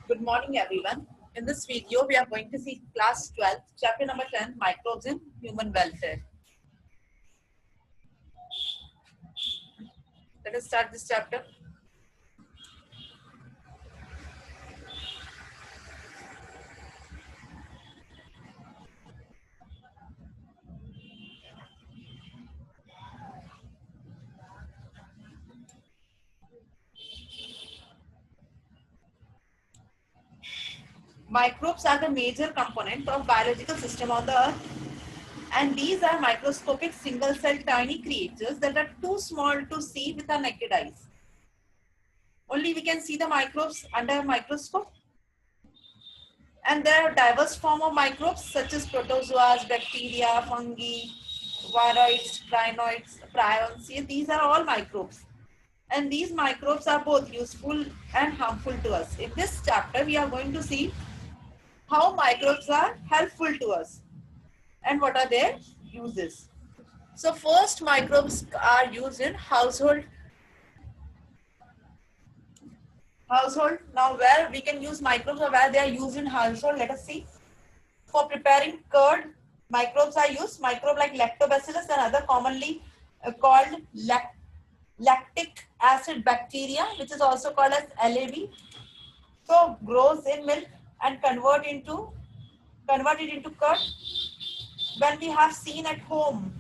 Good morning, everyone. In this video, we are going to see class 12, chapter number 10, microbes in human welfare. Let us start this chapter. Microbes are the major component of biological system on the earth, and these are microscopic single-cell tiny creatures that are too small to see with our naked eyes. Only we can see the microbes under a microscope. And there are diverse forms of microbes such as protozoas, bacteria, fungi, viroids, prions. These are all microbes. And these microbes are both useful and harmful to us. In this chapter, we are going to see how microbes are helpful to us and what are their uses. So first, microbes are used in household. Now where we can use microbes or where they are used in household, let us see. For preparing curd, microbes are used. Microbe like lactobacillus and other commonly called lactic acid bacteria, which is also called as LAB. So grows in milk and convert it into curd. When we have seen at home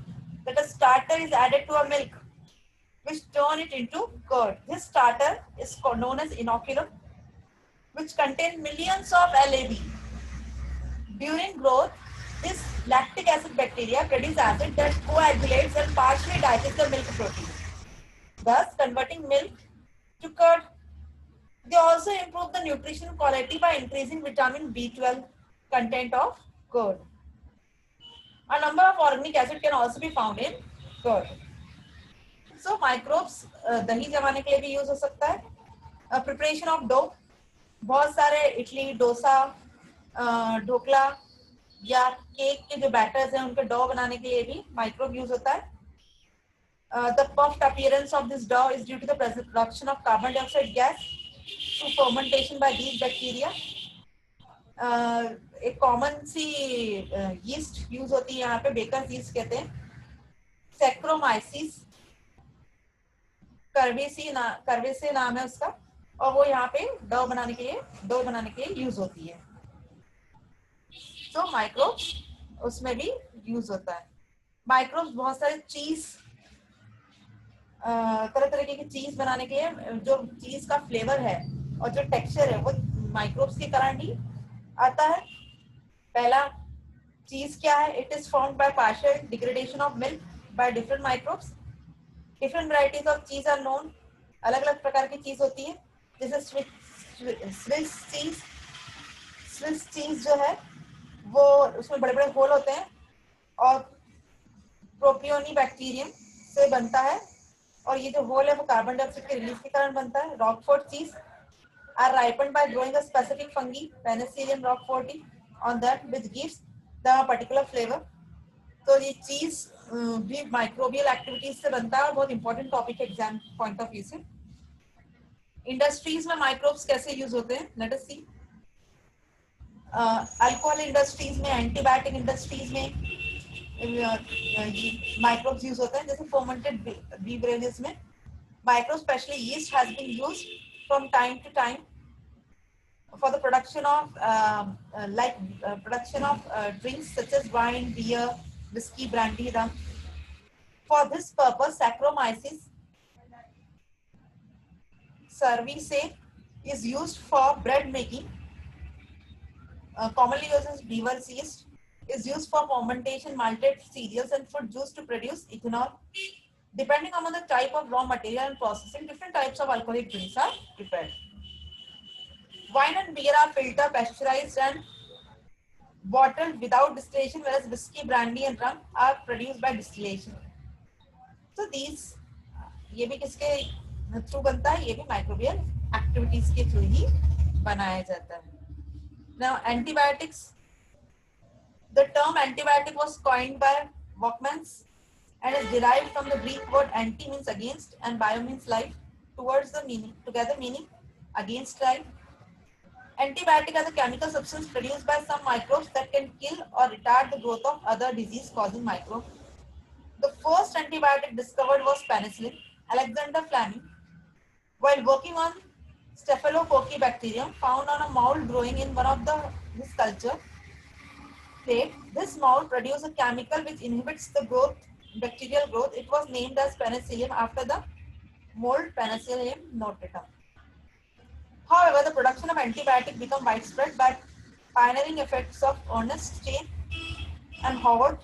that a starter is added to a milk, which turn it into curd. This starter is known as inoculum, which contain millions of LAB. During growth, this lactic acid bacteria produce acid that coagulates and partially digests the milk protein, thus converting milk to curd. They also improve the nutritional quality by increasing vitamin B12 content of curd. A number of organic acid can also be found in curd. So microbes दही जमाने के लिए भी use हो सकता है. Preparation of dough, बहुत सारे इडली, डोसा, ढोकला या केक के जो बैटर्स हैं उनके डो बनाने के लिए भी माइक्रोब यूज होता है. The puffed appearance of this dough is due to the production of carbon dioxide gas through fermentation by these bacteria. एक कॉमन सी यीस्ट यूज होती है यहाँ पे, बेकर्स यीस्ट कहते हैं. सैक्रोमाइसिस कर्वेसी नाम है उसका, और वो यहाँ पे डो बनाने के लिए यूज होती है. तो माइक्रोब उसमें भी यूज होता है. माइक्रोब्स बहुत सारे चीज, तरह तरह की चीज बनाने के लिए, जो चीज का फ्लेवर है और जो टेक्सचर है वो माइक्रोब्स के कारण ही आता है. पहला चीज क्या है? It is formed by partial degradation of milk by different microbes. Different varieties of चीज आर नोन. अलग अलग प्रकार की चीज होती है, जैसे स्विस चीज जो है वो उसमें बड़े बड़े होल होते हैं और प्रोपियोनी बैक्टीरियम से बनता है, और ये जो होल है वो कार्बन डाइऑक्साइड के रिलीज के कारण बनता है. रॉकफोर्ट चीज are ripened by growing a specific fungi, Penicillium roqueforti, on that which gives them a particular flavor. तो ये चीज भी माइक्रोबियल एक्टिविटीज से बनता है और बहुत इंपॉर्टेंट टॉपिक है एग्जाम पॉइंट ऑफ व्यू से. इंडस्ट्रीज में माइक्रोब्स कैसे यूज होते हैं, let us see. Alcohol industries में, एंटीबायोटिक इंडस्ट्रीज में माइक्रोब्स यूज होते हैं. जैसे फर्मेंटेड बेवरेजेस में micro specially yeast has been used from time to time for the production of drinks such as wine, beer, whiskey, brandy, rum. For this purpose, Saccharomyces cerevisiae is used for bread making. Commonly used as beaver's yeast is used for fermentation, malted cereals and fruit juice to produce ethanol. Depending on the type of raw material and processing, different types of alcoholic drinks are prepared. Wine and beer are filtered, pasteurized and bottled without distillation, whereas whiskey, brandy and rum are produced by distillation. So these, ये भी किसके through बनता है? ये भी microbial activities के through ही बनाया जाता है. Now antibiotics. The term antibiotic was coined by Walkmans and is derived from the Greek word anti means against and bio means life, together meaning against life. Antibiotic is a chemical substance produced by some microbes that can kill or retard the growth of other disease-causing microbes. The first antibiotic discovered was penicillin. Alexander Fleming, while working on Staphylococcus bacterium found on a mold growing in one of his culture plate, this mold produced a chemical which inhibits the bacterial growth. It was named as penicillium after the mold Penicillium notatum. However, the production of antibiotic became widespread by pioneering efforts of Ernest Chain and Howard.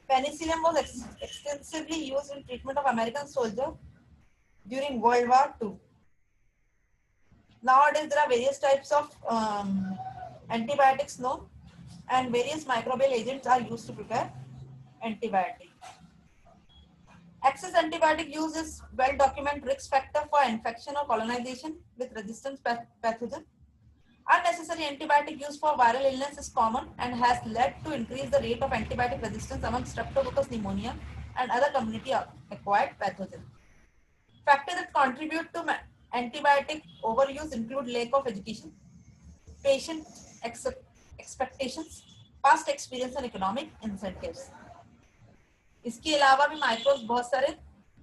Penicillium was extensively used in treatment of American soldiers during World War II. Nowadays, there are various types of antibiotics known, and various microbial agents are used to prepare antibiotic. Excess antibiotic use is well documented risk factor for infection or colonization with resistant pathogen. Unnecessary antibiotic use for viral illness is common and has led to increase the rate of antibiotic resistance among Streptococcus pneumonia and other community acquired pathogens. Factors that contribute to antibiotic overuse include lack of education, patient expectations, past experience and economic incentives. इसके अलावा भी microbes बहुत सारे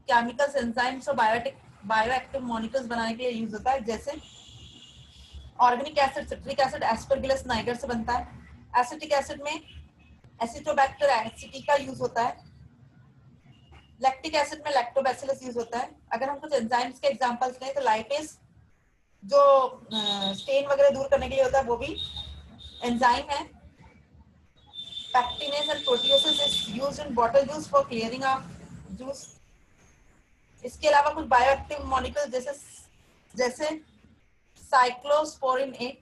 chemicals, enzymes और bioactive molecules बनाने के लिए use होता है, जैसे organic acid, citric acid Aspergillus Niger से बनता है. एसिटिक एसिड में एसिटोबैक्टर एसिटिका का यूज होता है. लैक्टिक एसिड में लैक्टोबैसिलस यूज होता है. अगर हम कुछ एंजाइम्स के एग्जांपल्स लें तो लाइपेज जो स्टेन वगैरह दूर करने के लिए होता है वो भी एंजाइम है. Pectinase and proteosis is used in bottle juice for clearing of juice. इसके अलावा कुछ बायोएक्टिव मॉलिक्यूल जैसे साइक्लोस्पोरिन 8,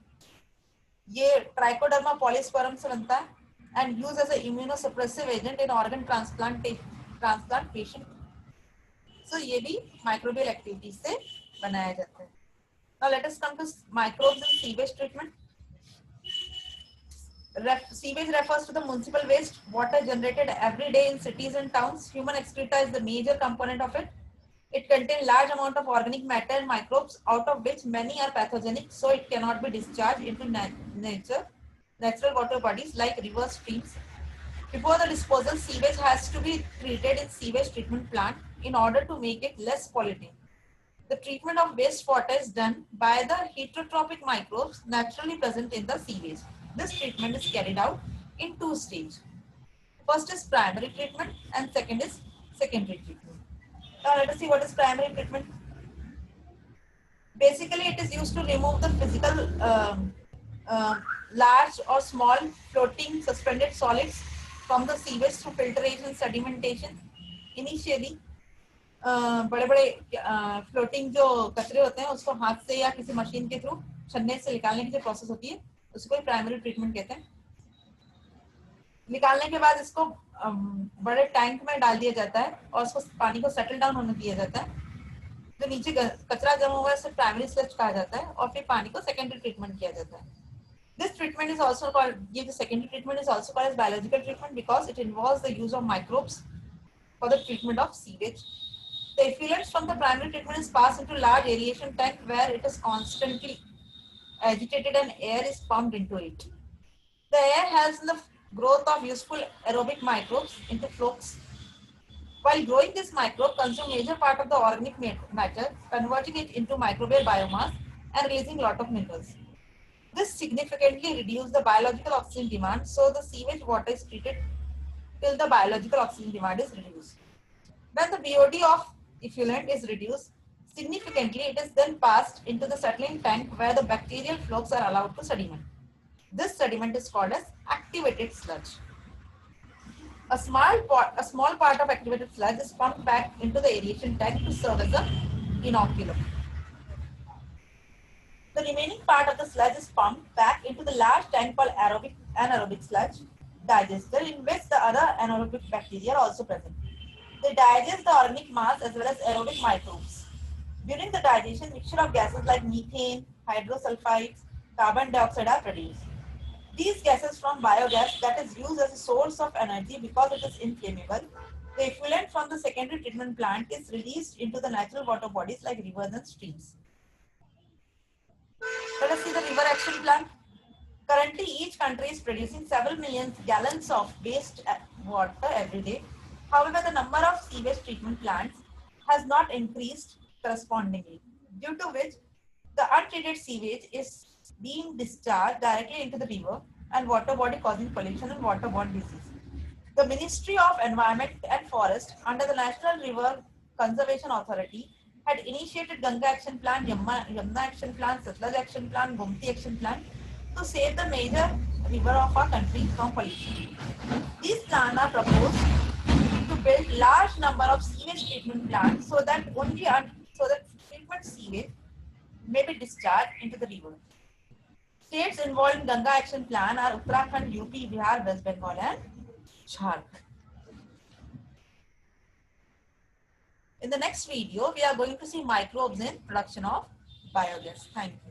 ये ट्राइकोडर्मा पॉलीस्पोरम से बनता है and used as an immunosuppressive agent in organ transplantation. So ये भी microbial activities से बनाया जाता है. Now let us come to microbes in sewage treatment. Sewage refers to the municipal waste water generated every day in cities and towns. Human excreta is the major component of it. It contains large amount of organic matter and microbes, out of which many are pathogenic, so it cannot be discharged into natural water bodies like rivers, streams. Before the disposal, sewage has to be treated in sewage treatment plant in order to make it less polluting. The treatment of wastewater is done by the heterotrophic microbes naturally present in the sewage. This treatment is carried out in two stages. First is primary treatment and second is secondary treatment. Now let us see what is primary treatment. Basically, it is used to remove the physical large or small floating suspended solids from the sewage through filtration, sedimentation. Initially, बड़े बड़े floating जो कचरे होते हैं उसको हाथ से या किसी मशीन के थ्रू छन्ने से निकालने की जो प्रोसेस होती है उसको प्राइमरी ट्रीटमेंट कहते हैं. निकालने के बाद इसको बड़े टैंक में डाल दिया जाता है और उसको पानी को सेटल डाउन होने दिया जाता है. जो नीचे कचरा जमा हुआ है उसे प्राइमरी स्लज कहा जाता है और फिर पानी को सेकेंडरी ट्रीटमेंट किया जाता है. This treatment is also called, the secondary treatment is also called as biological treatment because it involves the use of microbes for the treatment of sewage. The effluents from the primary treatment is passed into large aeration tank where it is constantly agitated and air is pumped into it. The air helps in the growth of useful aerobic microbes into flukes. While growing this microbe consume major part of the organic matter, converting it into microbial biomass and releasing lot of minerals. This significantly reduces the biological oxygen demand, so the sewage water is treated till the biological oxygen demand is reduced. When the BOD of effluent is reduced significantly, it is then passed into the settling tank where the bacterial flukes are allowed to sediment. This sediment is called as activated sludge. A small part of activated sludge is pumped back into the aeration tank to serve as an inoculum. The remaining part of the sludge is pumped back into the large tank called anaerobic sludge digester, in which the other anaerobic bacteria are also present. They digest the organic mass as well as aerobic microbes. During the digestion, mixture of gases like methane, hydrosulfides, carbon dioxide are produced. These gases from biogas that is used as a source of energy because it is inflammable. The effluent from the secondary treatment plant is released into the natural water bodies like rivers and streams. Let us see the river action plan. Currently, each country is producing several million gallons of waste water every day. However, the number of sewage treatment plants has not increased correspondingly, due to which the untreated sewage is being discharged directly into the river and water body, causing pollution and waterborne disease. The Ministry of Environment and Forest under the National River Conservation Authority had initiated Ganga Action Plan, Yamuna Action Plan, Satluj Action Plan, Gomti Action Plan to save the major river of our country from pollution. These plans are proposed to build large number of sewage treatment plants so that treatment sewage may be discharged into the river. States involved in Ganga Action Plan are Uttarakhand, UP, Bihar, West Bengal, and Jharkhand. In the next video, we are going to see microbes in production of biogas. Thank you.